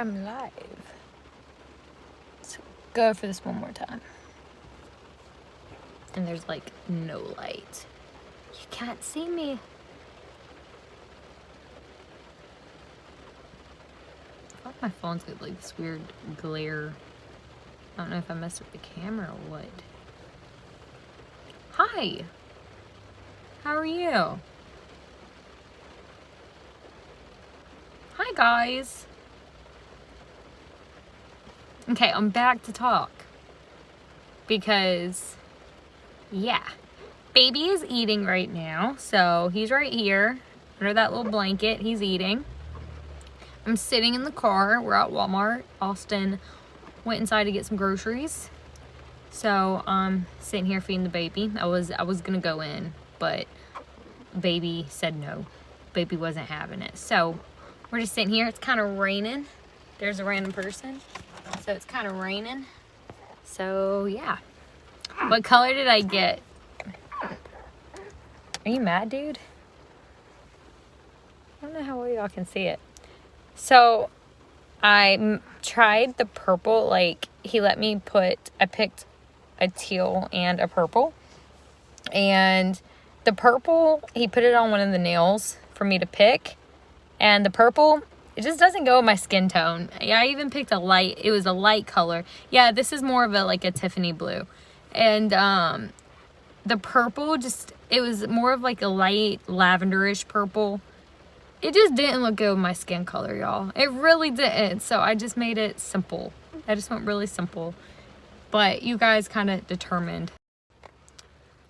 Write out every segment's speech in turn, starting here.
I'm live. So go for this one more time. And there's like no light. You can't see me. I thought my phone's got like this weird glare. I don't know if I messed with the camera or what. Hi. How are you? Hi guys. Okay, I'm back to talk. Because, yeah. Baby is eating right now. So he's right here. Under that little blanket. He's eating. I'm sitting in the car. We're at Walmart. Austin went inside to get some groceries. So I'm sitting here feeding the baby. I was gonna go in, but baby said no. Baby wasn't having it. So we're just sitting here. It's kind of raining. There's a random person. So it's kind of raining. So yeah. What color did I get? Are you mad, dude? I don't know how well y'all can see it. So I tried the purple. Like, he let me I picked a teal and a purple. And the purple, he put it on one of the nails for me to pick. And the purple, it just doesn't go with my skin tone. Yeah, I even picked it was a light color. Yeah, this is more of a Tiffany blue. And the purple it was more of like a light lavenderish purple. It just didn't look good with my skin color, y'all. It really didn't. So I just made it simple. I just went really simple. But you guys kind of determined.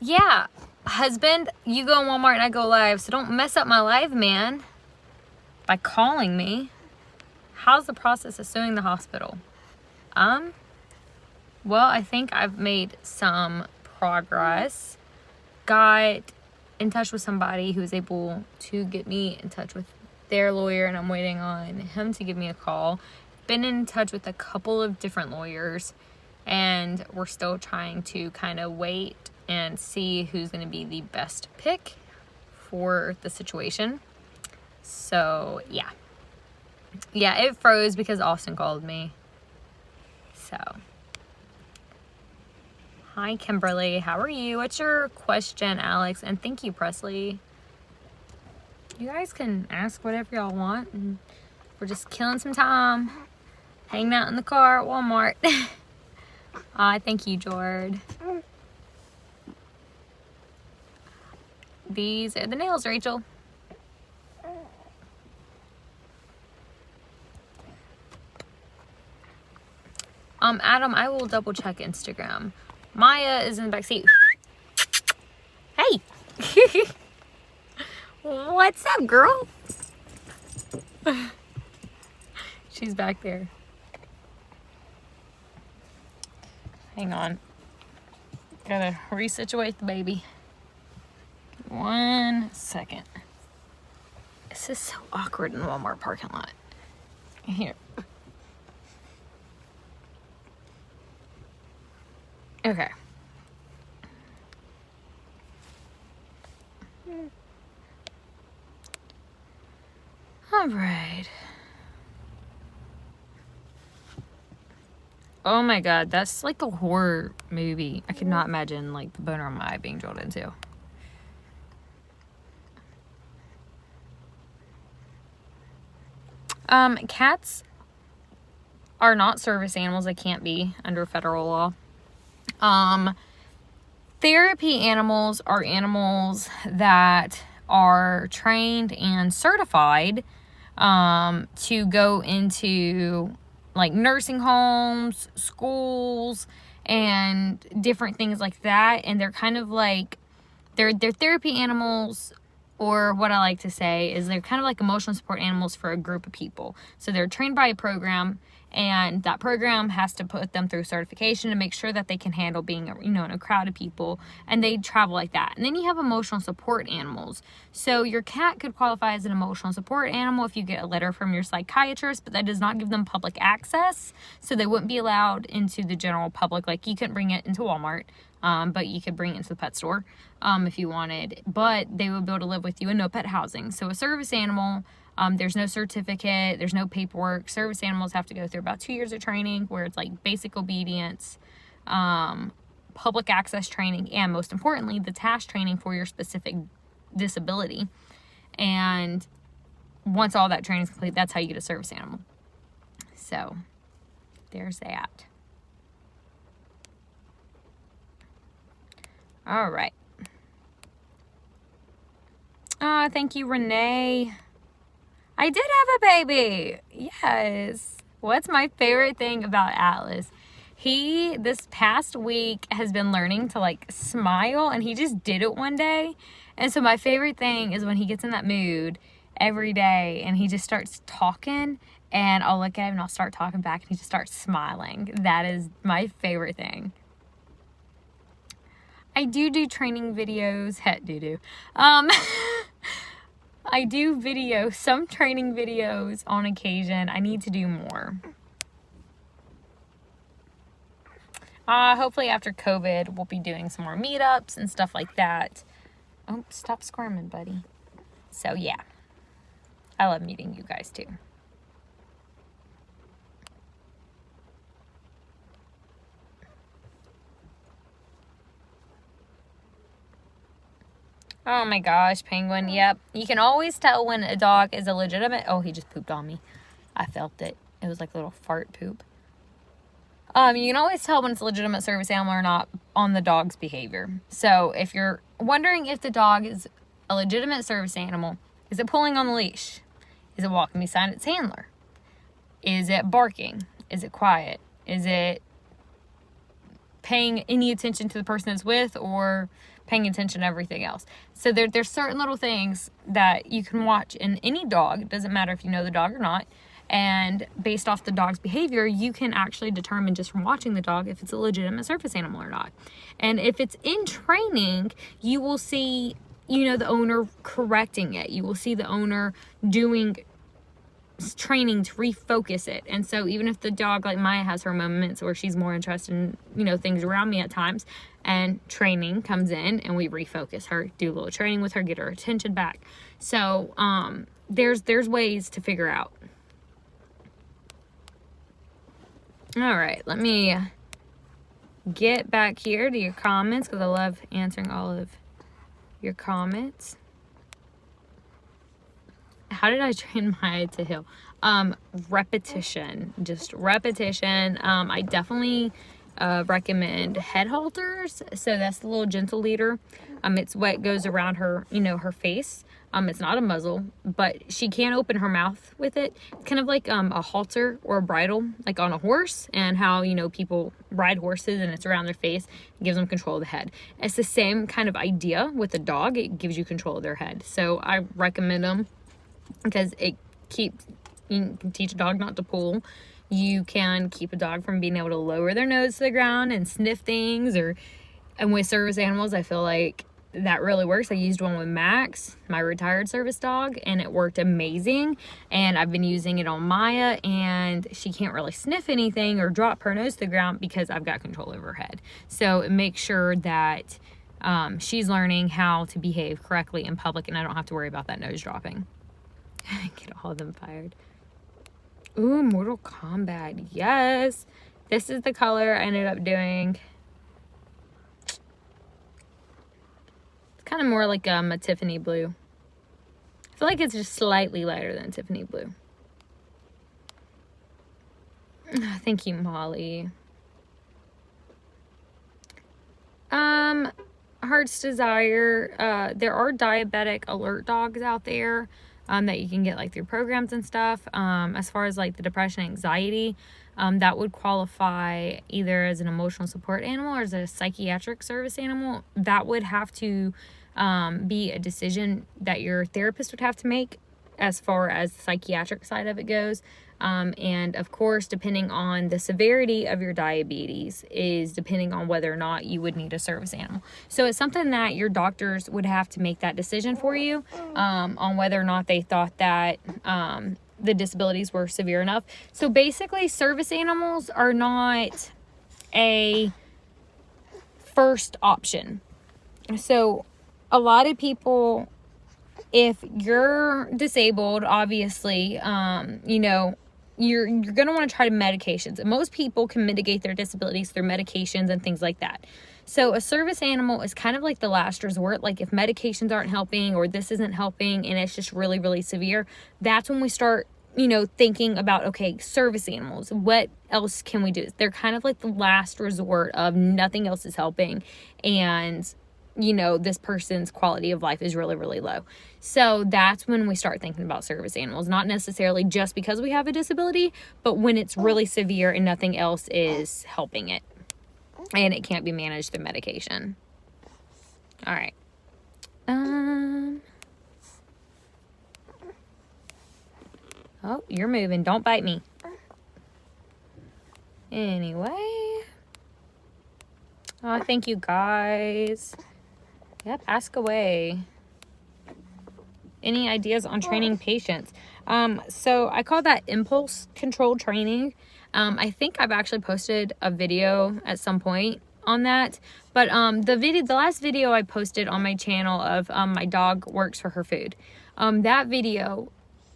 Yeah, husband, you go on Walmart and I go live. So don't mess up my live, man, by calling me. How's the process of suing the hospital? Well, I think I've made some progress. Got in touch with somebody who was able to get me in touch with their lawyer, and I'm waiting on him to give me a call. Been in touch with a couple of different lawyers, and we're still trying to kind of wait and see who's going to be the best pick for the situation. So, yeah. Yeah, it froze because Austin called me. So, hi, Kimberly. How are you? What's your question, Alex? And thank you, Presley. You guys can ask whatever y'all want. And we're just killing some time. Hanging out in the car at Walmart. Thank you, Jord. These are the nails, Rachel. Adam, I will double check Instagram. Maya is in the back seat. Hey. What's up, girl? She's back there. Hang on. Gotta resituate the baby. 1 second. This is so awkward in the Walmart parking lot. Here. Okay. All right. Oh my God, that's like a horror movie. I could not imagine like the boner on my eye being drilled into. Cats are not service animals. They can't be under federal law. Therapy animals are animals that are trained and certified to go into like nursing homes, schools, and different things like that. And they're kind of like, they're therapy animals, or what I like to say is they're kind of like emotional support animals for a group of people. So they're trained by a program, and that program has to put them through certification to make sure that they can handle being, in a crowd of people, and they travel like that. And then you have emotional support animals. So your cat could qualify as an emotional support animal if you get a letter from your psychiatrist, but that does not give them public access. So they wouldn't be allowed into the general public. Like, you couldn't bring it into Walmart, but you could bring it into the pet store if you wanted. But they would be able to live with you in no pet housing. So a service animal There's no certificate. There's no paperwork. Service animals have to go through about 2 years of training where it's like basic obedience, public access training, and most importantly, the task training for your specific disability. And once all that training is complete, that's how you get a service animal. So there's that. All right. Thank you, Renee. I did have a baby. Yes. What's my favorite thing about Atlas? He, this past week, has been learning to like smile, and he just did it one day. And so my favorite thing is when he gets in that mood every day and he just starts talking, and I'll look at him and I'll start talking back and he just starts smiling. That is my favorite thing. I do training videos. I do some training videos on occasion. I need to do more. Hopefully after COVID, we'll be doing some more meetups and stuff like that. Oh, stop squirming, buddy. So yeah, I love meeting you guys too. Oh my gosh, Penguin. Yep. You can always tell when a dog is a legitimate... Oh, he just pooped on me. I felt it. It was like a little fart poop. You can always tell when it's a legitimate service animal or not on the dog's behavior. So if you're wondering if the dog is a legitimate service animal, is it pulling on the leash? Is it walking beside its handler? Is it barking? Is it quiet? Is it paying any attention to the person it's with, or paying attention to everything else? So there's certain little things that you can watch in any dog. It doesn't matter if you know the dog or not. And based off the dog's behavior, you can actually determine just from watching the dog if it's a legitimate service animal or not. And if it's in training, you will see, the owner correcting it. You will see the owner doing training to refocus it. And so even if the dog, like Maya, has her moments where she's more interested in things around me at times, and training comes in and we refocus her, do a little training with her, get her attention back. So there's ways to figure out. All right, let me get back here to your comments because I love answering all of your comments. How did I train Maya to heel? Repetition, just repetition. I definitely recommend head halters. So that's the little gentle leader. It's what goes around her, her face. It's not a muzzle, but she can open her mouth with it. It's kind of like a halter or a bridle, like on a horse, and how, people ride horses and it's around their face. It gives them control of the head. It's the same kind of idea with a dog. It gives you control of their head. So I recommend them because you can teach a dog not to pull. You can keep a dog from being able to lower their nose to the ground and sniff things. And with service animals, I feel like that really works. I used one with Max, my retired service dog, and it worked amazing. And I've been using it on Maya, and she can't really sniff anything or drop her nose to the ground because I've got control over her head. So it makes sure that she's learning how to behave correctly in public, and I don't have to worry about that nose dropping. Get all of them fired. Ooh, Mortal Kombat. Yes. This is the color I ended up doing. Kind of more like a Tiffany blue. I feel like it's just slightly lighter than Tiffany blue. Thank you, Molly. Heart's Desire. There are diabetic alert dogs out there that you can get like through programs and stuff. As far as like the depression, anxiety, that would qualify either as an emotional support animal or as a psychiatric service animal. That would have to be a decision that your therapist would have to make as far as the psychiatric side of it goes. And of course, depending on the severity of your diabetes is depending on whether or not you would need a service animal. So it's something that your doctors would have to make that decision for you on whether or not they thought that the disabilities were severe enough. So basically, service animals are not a first option. So a lot of people if you're disabled, obviously, you know, you're going to want to try medications. And most people can mitigate their disabilities through medications and things like that. So a service animal is kind of like the last resort. Like if medications aren't helping or this isn't helping and it's just really, really severe, that's when we start, you know, thinking about, okay, service animals, what else can we do? They're kind of like the last resort of nothing else is helping. And, you know, this person's quality of life is really, really low. So that's when we start thinking about service animals, not necessarily just because we have a disability, but when it's really severe and nothing else is helping it and it can't be managed through medication. All right. Oh, you're moving. Don't bite me. Anyway. Oh, thank you guys. Yep, ask away. Any ideas on training patients? So I call that impulse control training. I think I've actually posted a video at some point on that. But the last video I posted on my channel of my dog works for her food. That video,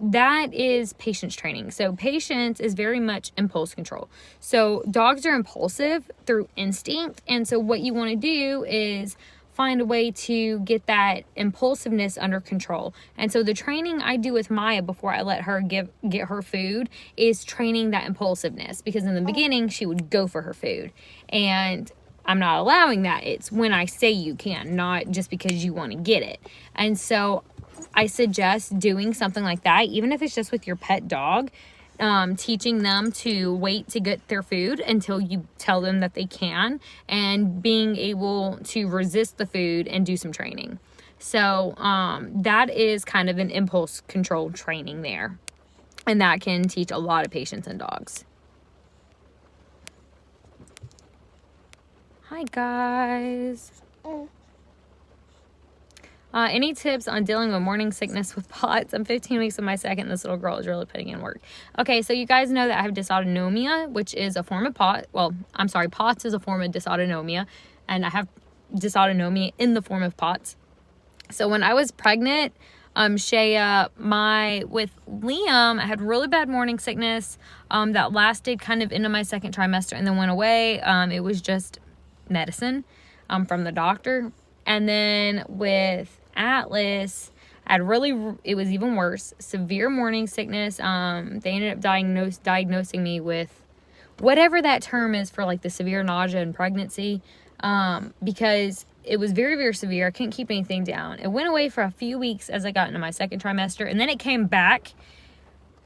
that is patience training. So patience is very much impulse control. So dogs are impulsive through instinct. And so what you want to do is find a way to get that impulsiveness under control. And so the training I do with Maya before I let her get her food is training that impulsiveness, because in the beginning she would go for her food and I'm not allowing that. It's when I say you can, not just because you want to get it. And so I suggest doing something like that, even if it's just with your pet dog, teaching them to wait to get their food until you tell them that they can, and being able to resist the food and do some training. So that is kind of an impulse control training there. And that can teach a lot of patience in dogs. Hi, guys. Any tips on dealing with morning sickness with POTS? I'm 15 weeks of my second. This little girl is really putting in work. Okay, so you guys know that I have dysautonomia, which is a form of POTS. Well, I'm sorry, POTS is a form of dysautonomia, and I have dysautonomia in the form of POTS. So when I was pregnant, with Liam, I had really bad morning sickness that lasted kind of into my second trimester and then went away. It was just medicine from the doctor. And then with Atlas, it was even worse, severe morning sickness. They ended up diagnosing me with whatever that term is for like the severe nausea in pregnancy, because it was very, very severe. I couldn't keep anything down. It went away for a few weeks as I got into my second trimester, and then it came back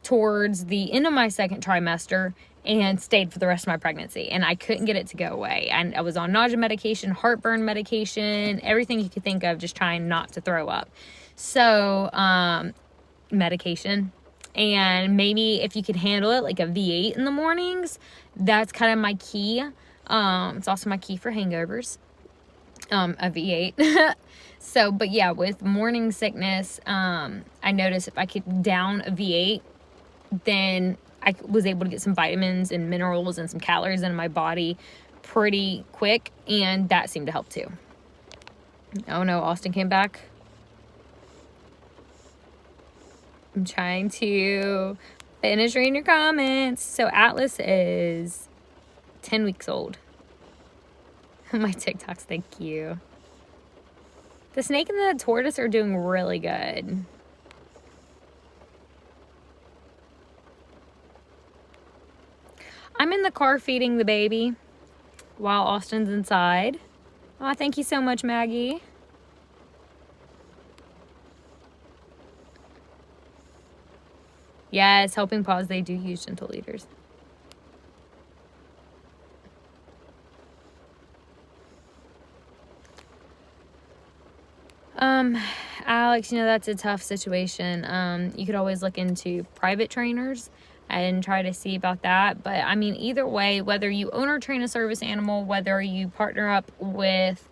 towards the end of my second trimester and stayed for the rest of my pregnancy, and I couldn't get it to go away. And I was on nausea medication, heartburn medication, everything you could think of, just trying not to throw up. So medication, and maybe if you could handle it, like a V8 in the mornings, that's kind of my key. It's also my key for hangovers, a V8. So, but yeah, with morning sickness, I noticed if I could down a V8, then I was able to get some vitamins and minerals and some calories in my body pretty quick, and that seemed to help too. Oh no, Austin came back. I'm trying to finish reading your comments. So Atlas is 10 weeks old. My TikToks, thank you. The snake and the tortoise are doing really good. I'm in the car feeding the baby while Austin's inside. Aw, thank you so much, Maggie. Yes, helping paws, they do use gentle leaders. Alex, you know, that's a tough situation. You could always look into private trainers and try to see about that. But I mean, either way, whether you own or train a service animal, whether you partner up with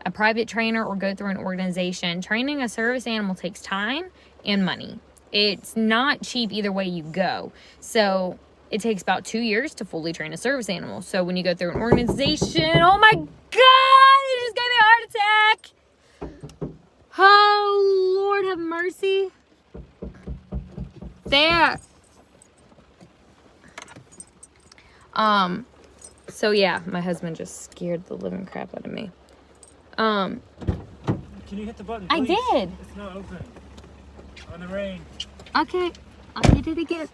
a private trainer or go through an organization, training a service animal takes time and money. It's not cheap either way you go. So it takes about 2 years to fully train a service animal. So when you go through an organization, oh my God, it just gave me a heart attack. Oh, Lord have mercy. There. So yeah, my husband just scared the living crap out of me. Can you hit the button, please? I did. It's not open. On the rain. Okay, I'll hit it again.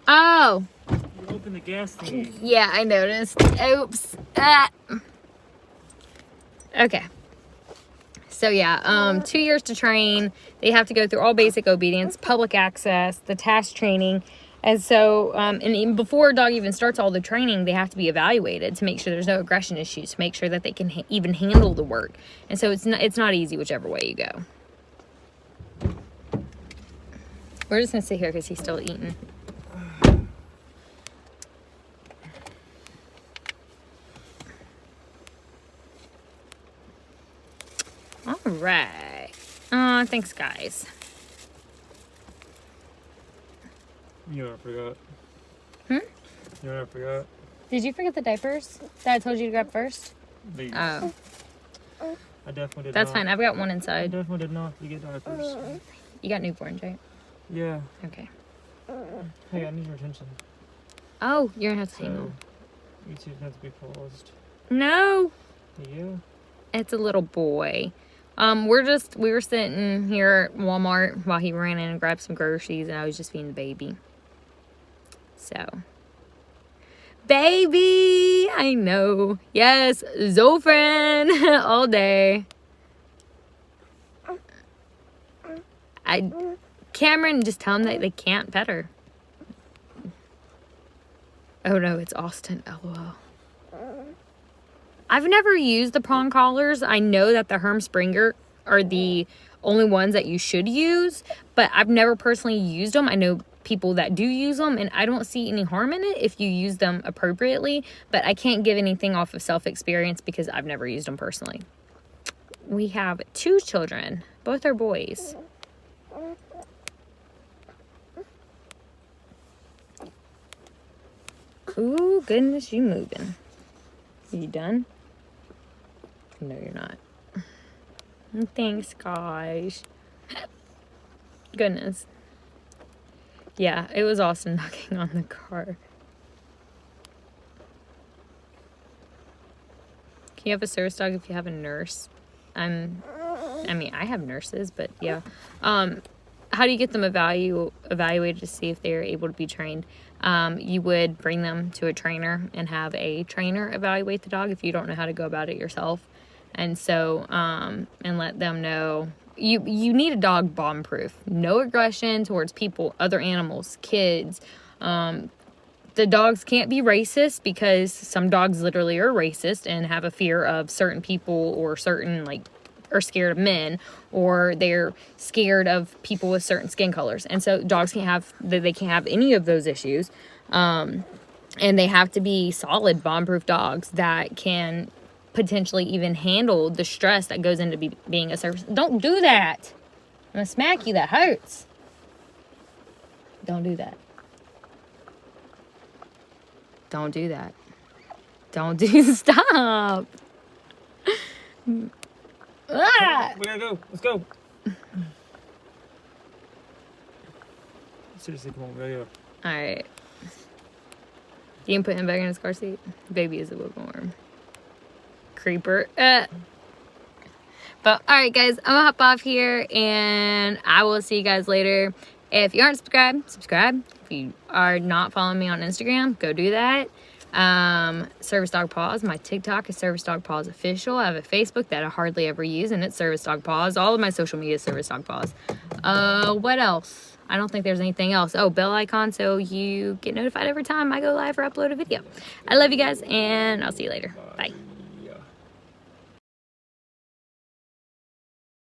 Oh. You opened the gas thingy. Yeah, I noticed. Oops. Ah. Okay. So yeah, 2 years to train. They have to go through all basic obedience, public access, the task training. And so, and even before a dog even starts all the training, they have to be evaluated to make sure there's no aggression issues, to make sure that they can even handle the work. And so it's not easy whichever way you go. We're just going to sit here because he's still eating. All right. Thanks, guys. You know I forgot. Hmm? You know I forgot. Did you forget the diapers that I told you to grab first? These. Oh. I definitely did That's not. fine. I've got one I inside. definitely did not forget diapers. You got newborns, right? Yeah. Okay. Hey, I need your attention. Oh, you're going to have to hang So, on. YouTube's meant to be paused. No. Yeah. It's a little boy. We were sitting here at Walmart while he ran in and grabbed some groceries, and I was just feeding the baby. So, baby, I know. Yes, Zofran all day. Cameron, just tell him that they can't pet her. Oh no, it's Austin. LOL. I've never used the prong collars. I know that the Herm Springer are the only ones that you should use, but I've never personally used them. I know people that do use them, and I don't see any harm in it if you use them appropriately, but I can't give anything off of self-experience because I've never used them personally. We have 2 children. Both are boys. Ooh, goodness, you moving. Are you done? No, you're not. Thanks, guys. Goodness. Yeah, it was Austin knocking on the car. Can you have a service dog if you have a nurse? I mean, I have nurses, but yeah. How do you get them evaluated to see if they're able to be trained? You would bring them to a trainer and have a trainer evaluate the dog if you don't know how to go about it yourself. And so, and let them know, you need a dog bomb proof. No aggression towards people, other animals, kids. The dogs can't be racist because some dogs literally are racist and have a fear of certain people or certain, are scared of men, or they're scared of people with certain skin colors. And so dogs can't have any of those issues. And they have to be solid bomb-proof dogs that can potentially even handle the stress that goes into being a service. Don't do that. I'm gonna smack you. That hurts. Don't do that. Don't do that. Don't do. Stop. Ah! We gotta go. Let's go. Seriously, come on. We gotta go. All right. You can put him back in his car seat. Baby is a bookworm. Creeper. But all right, guys, I'm gonna hop off here, and I will see you guys later. If you aren't subscribed, subscribe. If you are not following me on Instagram, go do that. Service Dog Paws. My TikTok is Service Dog Paws Official. I have a Facebook that I hardly ever use, and it's Service Dog Paws. All of my social media is Service Dog Paws. What else? I don't think there's anything else. Oh, bell icon so you get notified every time I go live or upload a video. I love you guys, and I'll see you later. Bye.